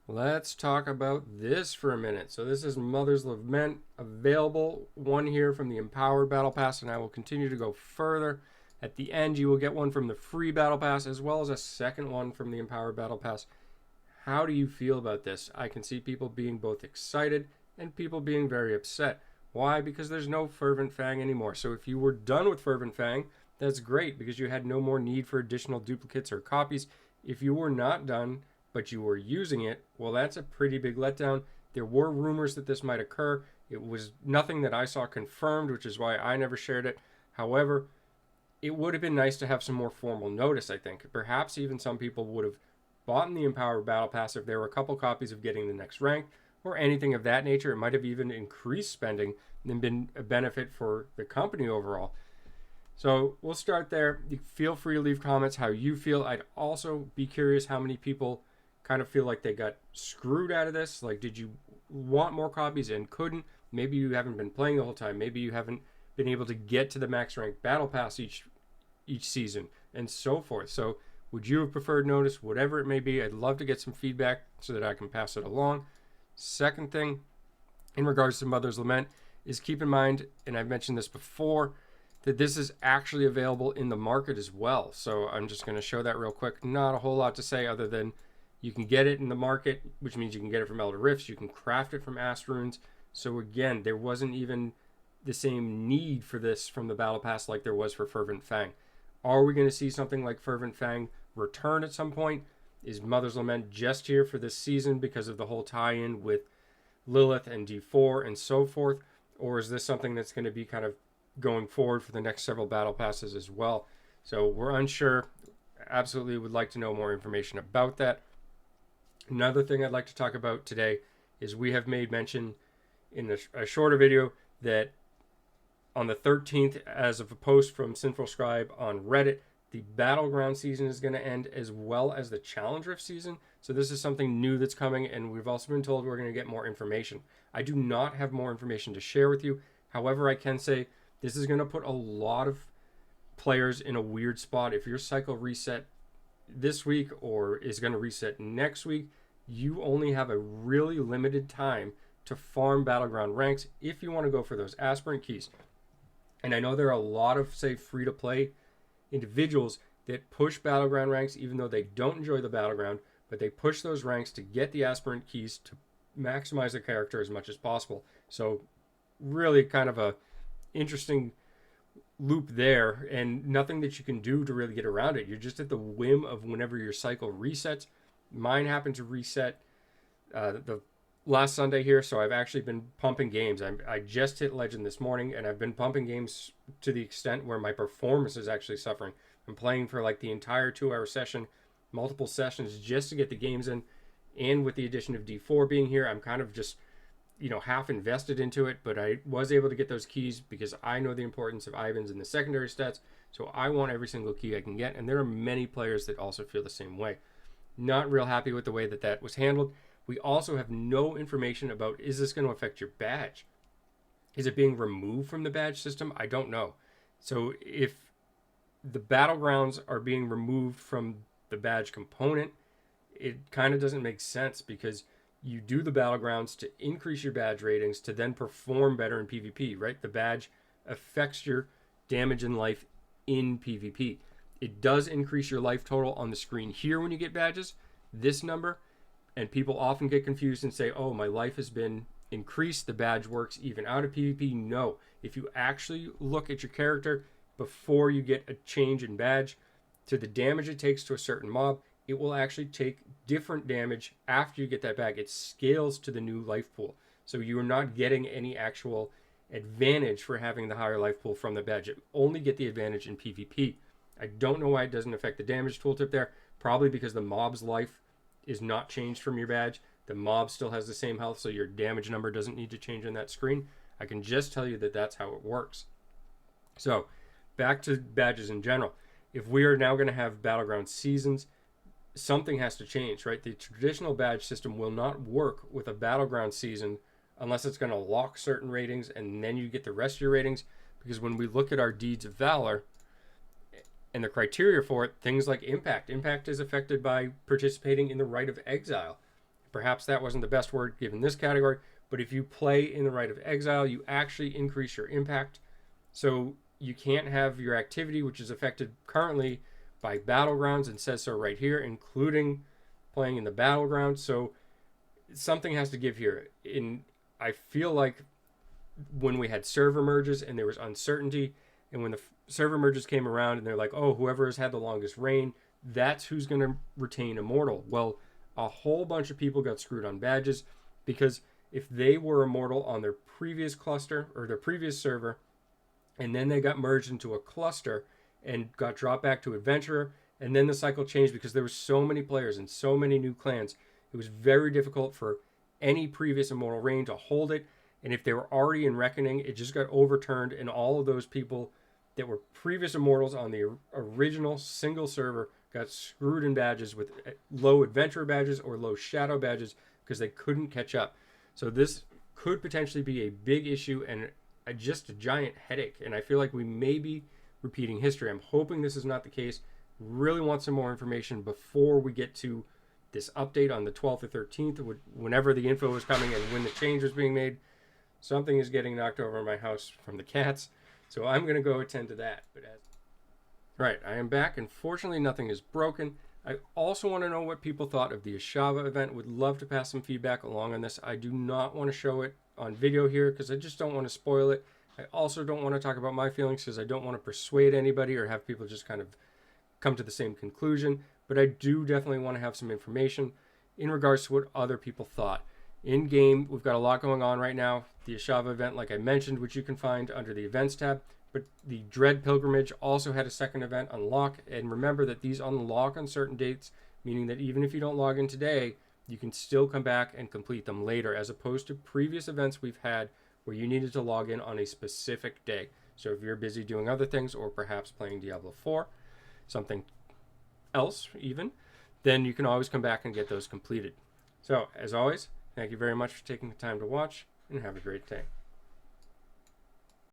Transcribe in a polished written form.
Let's talk about this for a minute. So this is Mother's Lament, available one here from the Empowered Battle Pass, and I will continue to go further. At the end, you will get one from the free Battle Pass, as well as a second one from the Empowered Battle Pass. How do you feel about this? I can see people being both excited and people being very upset. Why? Because there's no Fervent Fang anymore. So if you were done with Fervent Fang, that's great because you had no more need for additional duplicates or copies. If you were not done, but you were using it, well, that's a pretty big letdown. There were rumors that this might occur. It was nothing that I saw confirmed, which is why I never shared it. However, it would have been nice to have some more formal notice, I think. Perhaps even some people would have bought in the Empowered Battle Pass if there were a couple copies of getting the next rank or anything of that nature. It might have even increased spending and been a benefit for the company overall. So we'll start there. You feel free to leave comments how you feel. I'd also be curious how many people kind of feel like they got screwed out of this. Like, did you want more copies and couldn't? Maybe you haven't been playing the whole time. Maybe you haven't been able to get to the max rank battle pass each season and so forth. So would you have preferred notice? Whatever it may be, I'd love to get some feedback so that I can pass it along. Second thing, in regards to Mother's Lament, is keep in mind, and I've mentioned this before, that this is actually available in the market as well. So I'm just going to show that real quick. Not a whole lot to say other than you can get it in the market, which means you can get it from Elder Rifts. You can craft it from Ash Runes. So again, there wasn't even the same need for this from the Battle Pass like there was for Fervent Fang. Are we going to see something like Fervent Fang return at some point? Is Mother's Lament just here for this season because of the whole tie-in with Lilith and D4 and so forth? Or is this something that's going to be kind of going forward for the next several Battle Passes as well? So we're unsure. Absolutely would like to know more information about that. Another thing I'd like to talk about today is we have made mention in a shorter video that on the 13th, as of a post from Sinful Scribe on Reddit, the Battleground season is going to end as well as the Challenge Rift season. So this is something new that's coming, and we've also been told we're going to get more information. I do not have more information to share with you. However, I can say this is going to put a lot of players in a weird spot. If your cycle reset this week or is going to reset next week, you only have a really limited time to farm Battleground ranks if you want to go for those aspirant keys. And I know there are a lot of, say, free-to-play individuals that push Battleground ranks even though they don't enjoy the Battleground, but they push those ranks to get the aspirant keys to maximize their character as much as possible. So really kind of a interesting loop there, and nothing that you can do to really get around it. You're just at the whim of whenever your cycle resets. Mine happened to reset the last Sunday here, so I've actually been pumping games. I just hit Legend this morning, and I've been pumping games to the extent where my performance is actually suffering. I'm playing for like the entire 2-hour session, multiple sessions, just to get the games in, and with the addition of D4 being here, I'm kind of just half invested into it, but I was able to get those keys because I know the importance of Ivans in the secondary stats, so I want every single key I can get, and there are many players that also feel the same way. Not real happy with the way that was handled. We also have no information about, is this going to affect your badge? Is it being removed from the badge system? I don't know. So if the Battlegrounds are being removed from the badge component, it kind of doesn't make sense because you do the Battlegrounds to increase your badge ratings to then perform better in PvP, right? The badge affects your damage and life in PvP. It does increase your life total on the screen here when you get badges, this number, and people often get confused and say, oh, my life has been increased, the badge works even out of PvP. No, if you actually look at your character before you get a change in badge to the damage it takes to a certain mob, it will actually take different damage after you get that back. It scales to the new life pool. So you are not getting any actual advantage for having the higher life pool from the badge. You only get the advantage in PvP. I don't know why it doesn't affect the damage tooltip there. Probably because the mob's life is not changed from your badge. The mob still has the same health, so your damage number doesn't need to change on that screen. I can just tell you that that's how it works. So back to badges in general. If we are now going to have Battleground seasons, something has to change, right? The traditional badge system will not work with a Battleground season unless it's going to lock certain ratings and then you get the rest of your ratings. Because when we look at our Deeds of Valor and the criteria for it, things like impact is affected by participating in the Rite of Exile. Perhaps that wasn't the best word given this category, but if you play in the Rite of Exile, you actually increase your impact. So you can't have your activity, which is affected currently by Battlegrounds, and says so right here, including playing in the Battleground. So something has to give here. I feel like when we had server merges and there was uncertainty, and when the server merges came around and they're like, oh, whoever has had the longest reign, that's who's going to retain Immortal. Well, a whole bunch of people got screwed on badges because if they were Immortal on their previous cluster or their previous server, and then they got merged into a cluster and got dropped back to Adventurer, and then the cycle changed because there were so many players and so many new clans, it was very difficult for any previous Immortal reign to hold it. And if they were already in Reckoning, it just got overturned, and all of those people that were previous Immortals on the original single server got screwed in badges with low Adventurer badges or low Shadow badges because they couldn't catch up. So this could potentially be a big issue and just a giant headache. And I feel like we may be repeating history. I'm hoping this is not the case. Really want some more information before we get to this update on the 12th or 13th, whenever the info was coming and when the change was being made. Something is getting knocked over in my house from the cats, so I'm going to go attend to that. Right, I am back, and fortunately nothing is broken. I also want to know what people thought of the Ashava event. Would love to pass some feedback along on this. I do not want to show it on video here because I just don't want to spoil it. I also don't want to talk about my feelings because I don't want to persuade anybody or have people just kind of come to the same conclusion. But I do definitely want to have some information in regards to what other people thought. In game, we've got a lot going on right now. The Ashava event, like I mentioned, which you can find under the events tab. But the Dread Pilgrimage also had a second event unlock. And remember that these unlock on certain dates, meaning that even if you don't log in today, you can still come back and complete them later, as opposed to previous events we've had where you needed to log in on a specific day. So if you're busy doing other things or perhaps playing Diablo 4, something else even, then you can always come back and get those completed. So as always, thank you very much for taking the time to watch, and have a great day.